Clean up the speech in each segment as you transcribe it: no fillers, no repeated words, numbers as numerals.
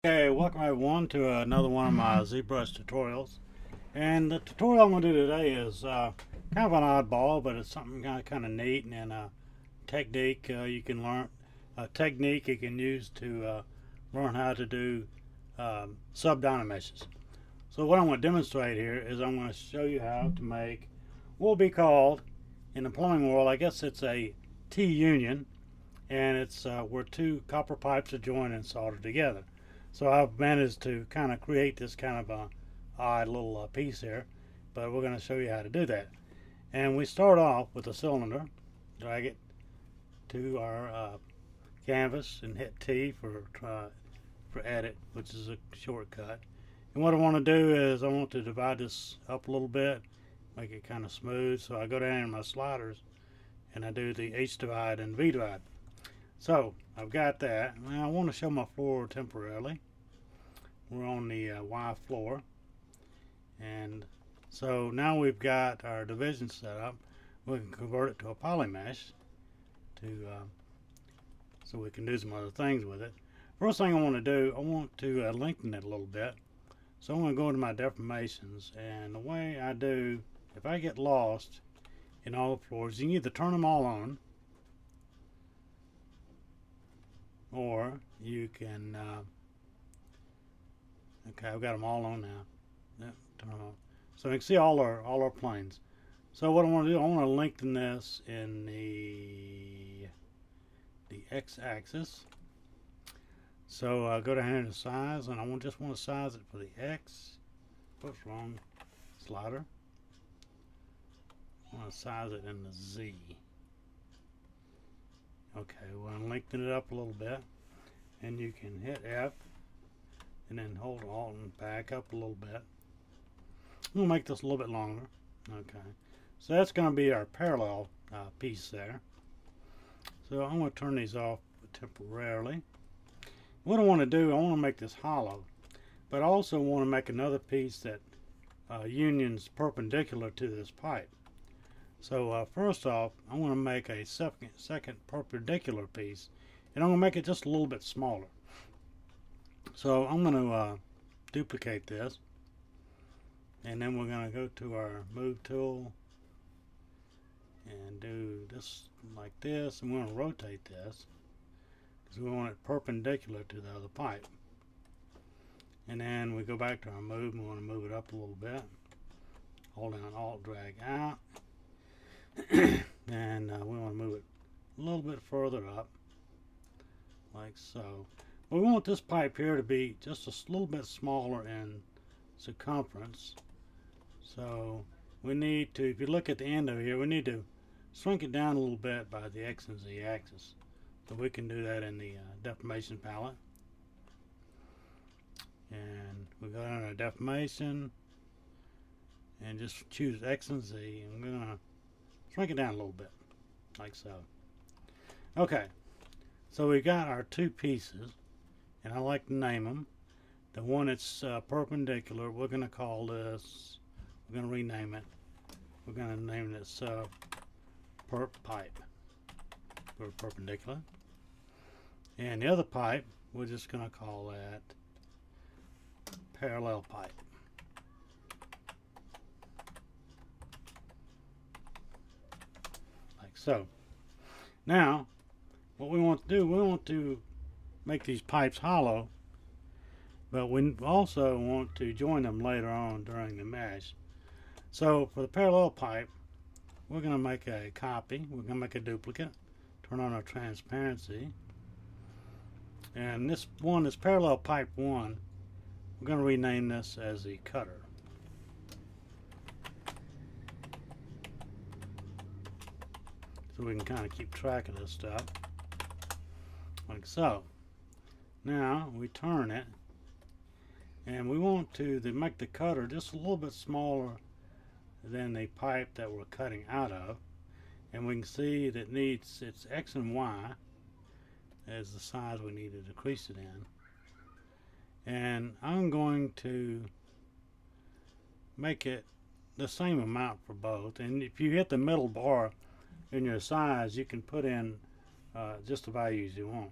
Okay, welcome everyone to another one of my ZBrush tutorials. And the tutorial I'm going to do today is kind of an oddball, but it's something kind of neat and a technique you can learn. A technique you can use to learn how to do sub-dynameshes. So what I'm going to demonstrate here is I'm going to show you how to make what will be called, in the plumbing world, I guess it's a T-union, and it's where two copper pipes are joined and soldered together. So I've managed to kind of create this kind of a odd little piece here, but we're going to show you how to do that. And we start off with a cylinder, drag it to our canvas and hit T for edit, which is a shortcut. And what I want to do is I want to divide this up a little bit, make it kind of smooth. So I go down in my sliders and I do the H divide and V divide. So I've got that. Now I want to show my floor temporarily. We're on the Y floor, and so now we've got our division set up. We can convert it to a polymesh so we can do some other things with it. First thing I want to do, I want to lengthen it a little bit. So I'm going to go into my deformations, and the way I do, if I get lost in all the floors, you can either turn them all on, or you can okay, I've got them all on now. Yep, turn on. So you can see all our planes. So what I want to do, I want to lengthen this in the x-axis. So I go down here to size, and I just want to size it for the x. What's wrong? Slider. I want to size it in the z. Okay, we're going to lengthen it up a little bit, and you can hit F and then hold Alt and back up a little bit. We'll make this a little bit longer. Okay, so that's going to be our parallel piece there. So I'm going to turn these off temporarily. What I want to do, I want to make this hollow, but I also want to make another piece that unions perpendicular to this pipe. So first off, I want to make a second perpendicular piece, and I'm going to make it just a little bit smaller. So I'm going to duplicate this, and then we're going to go to our move tool and do this like this, and we're going to rotate this because we want it perpendicular to the other pipe. And then we go back to our move, and we want to move it up a little bit. Hold down Alt, drag out. And we want to move it a little bit further up, like so. We want this pipe here to be just a little bit smaller in circumference. So we need to, if you look at the end of here, we need to shrink it down a little bit by the X and Z axis. So we can do that in the deformation palette. And we go down to deformation and just choose X and Z, and we're going to shrink it down a little bit, like so. Okay, so we got our two pieces, and I like to name them. The one that's perpendicular, we're going to call this, we're going to rename it. We're going to name this perp pipe for perpendicular. And the other pipe, we're just going to call that parallel pipe. So now what we want to do, we want to make these pipes hollow, but we also want to join them later on during the mesh. So for the parallel pipe, we're going to make a copy, we're going to make a duplicate, turn on our transparency, and this one is parallel pipe 1. We're going to rename this as the cutter. So we can kind of keep track of this stuff, like so. Now we turn it, and we want to make the cutter just a little bit smaller than the pipe that we're cutting out of, and we can see that needs its X and Y as the size we need to decrease it in. And I'm going to make it the same amount for both, and if you hit the middle bar in your size, you can put in just the values you want.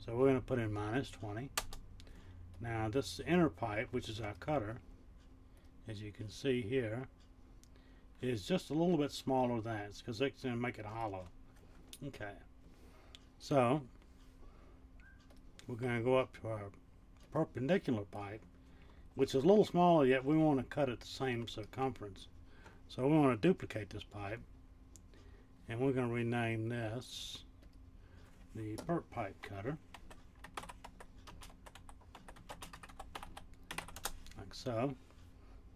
So we're going to put in -20. Now this inner pipe, which is our cutter, as you can see here, is just a little bit smaller than that because it's going to make it hollow. Okay, so we're going to go up to our perpendicular pipe, which is a little smaller, yet we want to cut it the same circumference. So we want to duplicate this pipe, and we're going to rename this the perp pipe cutter, like so.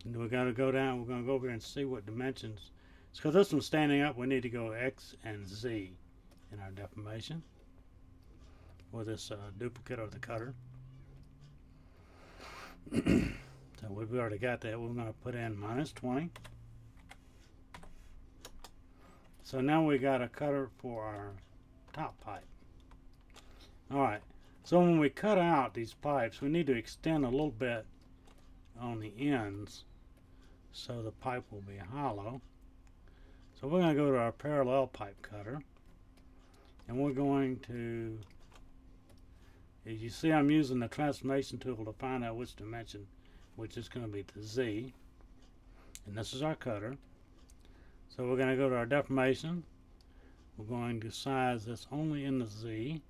And we're going to go down, we're going to go over here and see what dimensions. It's because this one's standing up, we need to go X and Z in our deformation for this duplicate of the cutter. So we've already got that. We're going to put in -20. So now we got a cutter for our top pipe. Alright, so when we cut out these pipes, we need to extend a little bit on the ends so the pipe will be hollow. So we're going to go to our parallel pipe cutter, and we're going to, as you see, I'm using the transformation tool to find out which dimension, which is going to be the Z, and this is our cutter. So we're going to go to our deformation. We're going to size this only in the Z,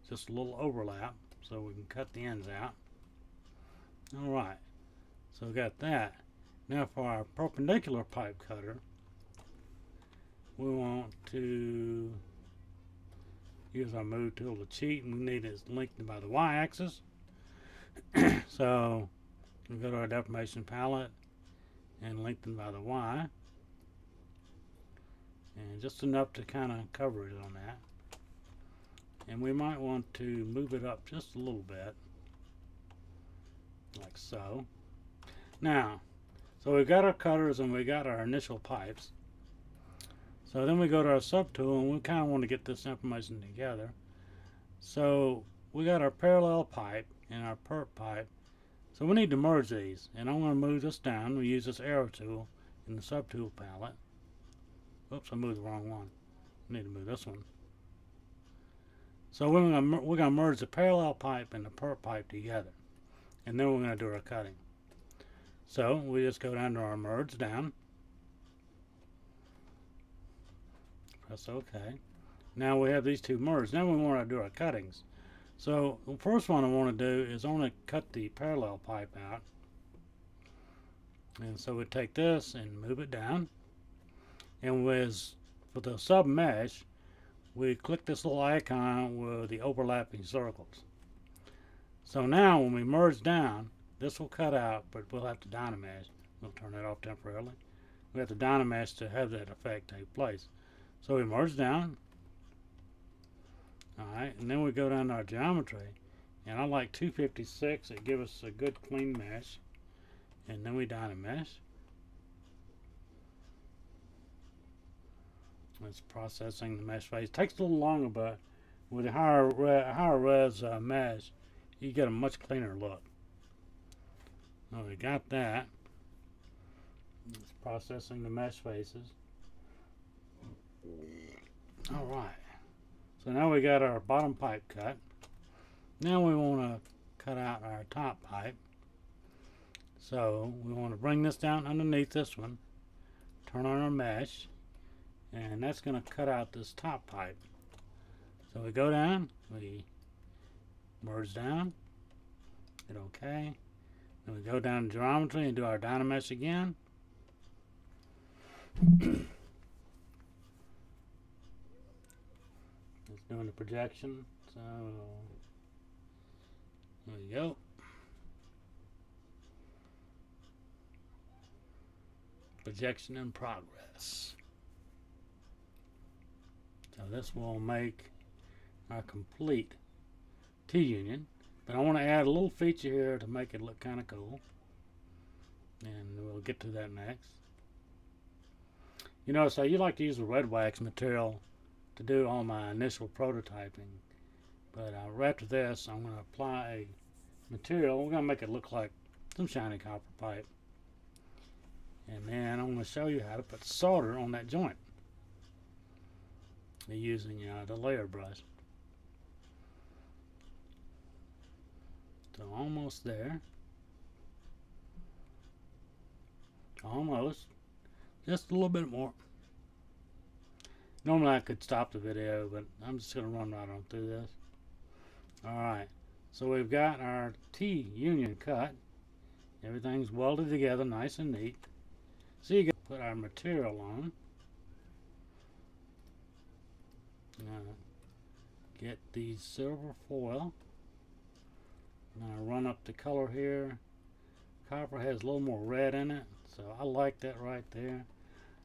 just a little overlap so we can cut the ends out. Alright, so we got that. Now for our perpendicular pipe cutter, we want to use our move tool to cheat, and we need it lengthened by the y-axis. So we go to our deformation palette and lengthen by the y, and just enough to kind of cover it on that. And we might want to move it up just a little bit, like so. Now, so we've got our cutters and we got our initial pipes. So then we go to our subtool, and we kind of want to get this information together. So we got our parallel pipe and our perp pipe. So we need to merge these, and I'm going to move this down. We use this arrow tool in the subtool palette. Oops, I moved the wrong one. I need to move this one. So we're going to merge the parallel pipe and the perp pipe together, and then we're going to do our cutting. So we just go down to our merge down, press OK. Now we have these two merged. Now we want to do our cuttings. So the first one I want to do is only cut the parallel pipe out, and so we take this and move it down, and for the sub mesh, we click this little icon with the overlapping circles. So now when we merge down, this will cut out, but we'll have to dynamesh. We'll turn that off temporarily. We have to dynamesh to have that effect take place. So we merge down. Alright, and then we go down to our geometry. And I like 256. It gives us a good clean mesh. And then we dynamesh. It's processing the mesh face. It takes a little longer, but with a higher res mesh, you get a much cleaner look. Well, we got that. It's processing the mesh faces. Alright. So now we got our bottom pipe cut. Now we want to cut out our top pipe. So we want to bring this down underneath this one. Turn on our mesh. And that's going to cut out this top pipe. So we go down. We merge down. Hit OK. Then we go down to geometry and do our dynamesh again. It's doing the projection. So there we go. Projection in progress. So this will make our complete T-union. But I want to add a little feature here to make it look kind of cool. And we'll get to that next. You know, so you like to use the red wax material to do all my initial prototyping. But after this, I'm going to apply a material. We're going to make it look like some shiny copper pipe. And then I'm going to show you how to put solder on that joint using the layer brush. almost there. Almost. Just a little bit more. Normally I could stop the video, but I'm just going to run right on through this. Alright, so we've got our T-union cut. Everything's welded together nice and neat. So you got to put our material on. Now, get the silver foil. Now run up the color here. Copper has a little more red in it, so I like that right there.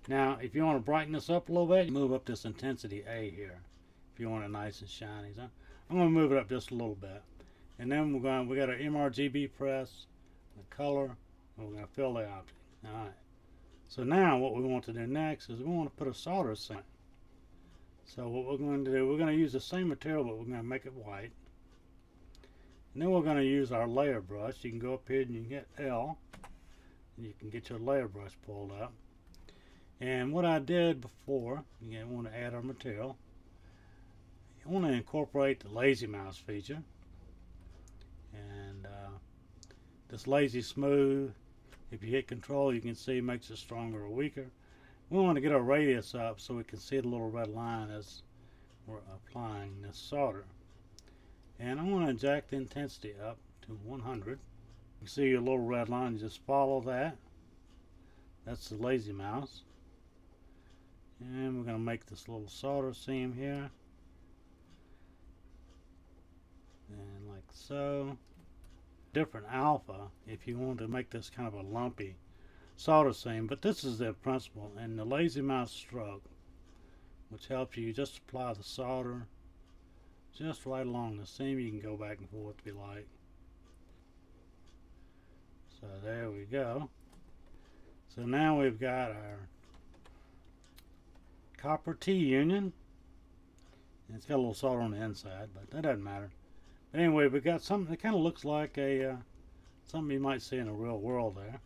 Now, if you want to brighten this up a little bit, move up this intensity A here. If you want it nice and shiny, so I'm going to move it up just a little bit, and then we got our MRGB press, the color, and we're going to fill the object. All right. So now, what we want to do next is we want to put a solder seam. So what we're going to do, we're going to use the same material, but we're going to make it white. And then we're going to use our layer brush. You can go up here and you can get L, and you can get your layer brush pulled up. And what I did before, you want to add our material. You want to incorporate the lazy mouse feature. And this lazy smooth, if you hit control, you can see it makes it stronger or weaker. We want to get our radius up so we can see the little red line as we're applying this solder. And I want to jack the intensity up to 100. You see your little red line, you just follow that. That's the lazy mouse. And we're going to make this little solder seam here. And like so. Different alpha if you want to make this kind of a lumpy solder seam, but this is the principle. And the lazy mouse stroke, which helps you just apply the solder just right along the seam. You can go back and forth if you like. So there we go. So now we've got our copper T-union. It's got a little solder on the inside, but that doesn't matter. But anyway, we've got something that kind of looks like a something you might see in the real world there.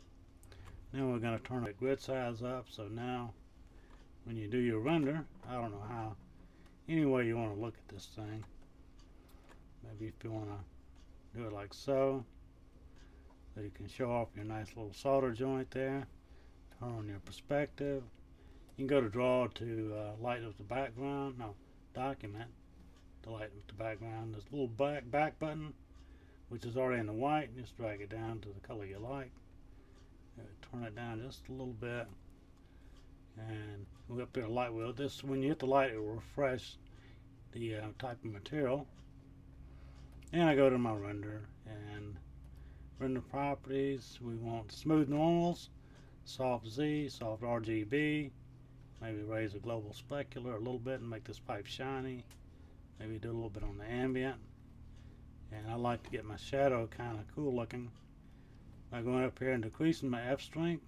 Now we're going to turn the grid size up, so now when you do your render, I don't know how, any way you want to look at this thing. Maybe if you want to do it like so you can show off your nice little solder joint there. Turn on your perspective. You can go to draw to lighten up the background. No, document to lighten up the background. There's a little back button, which is already in the white. Just drag it down to the color you like. Turn it down just a little bit, and we're up there light wheel. This, when you hit the light, it will refresh the type of material. And I go to my render and render properties. We want smooth normals, soft Z, soft RGB. Maybe raise the global specular a little bit and make this pipe shiny. Maybe do a little bit on the ambient. And I like to get my shadow kind of cool looking by going up here and decreasing my F strength.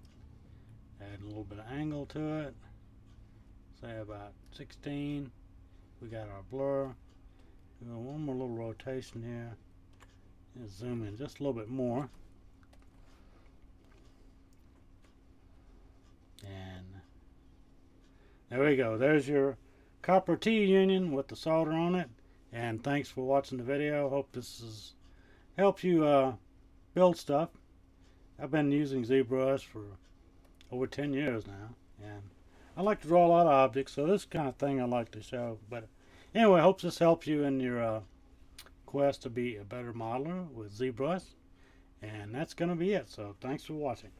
Add a little bit of angle to it. Say about 16. We got our blur. We got one more little rotation here. Just zoom in just a little bit more. And there we go. There's your copper T-union with the solder on it. And thanks for watching the video. Hope this has helped you build stuff. I've been using ZBrush for over 10 years now, and I like to draw a lot of objects, so this kind of thing I like to show. But anyway, I hope this helps you in your quest to be a better modeler with ZBrush, and that's going to be it. So thanks for watching.